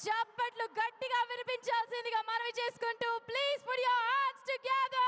చప్పట్లు గట్టిగా వినిపించాల్సిందిగా మనవి చేసుకుంటూ please put your hands together.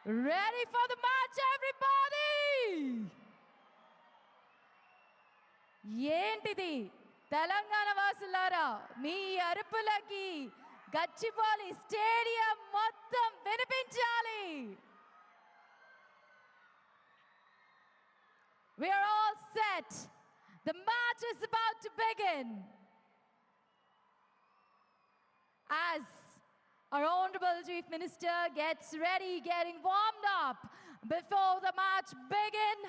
Ready for the match, everybody! ఏంటిది తెలంగాణ వాసులారా, మీ అరుపులకి గచ్చిబౌలి స్టేడియం మొత్తం వినిపించాలి. We are all set. The match is about to begin. As our Honorable Chief Minister gets ready, getting warmed up before the match begins,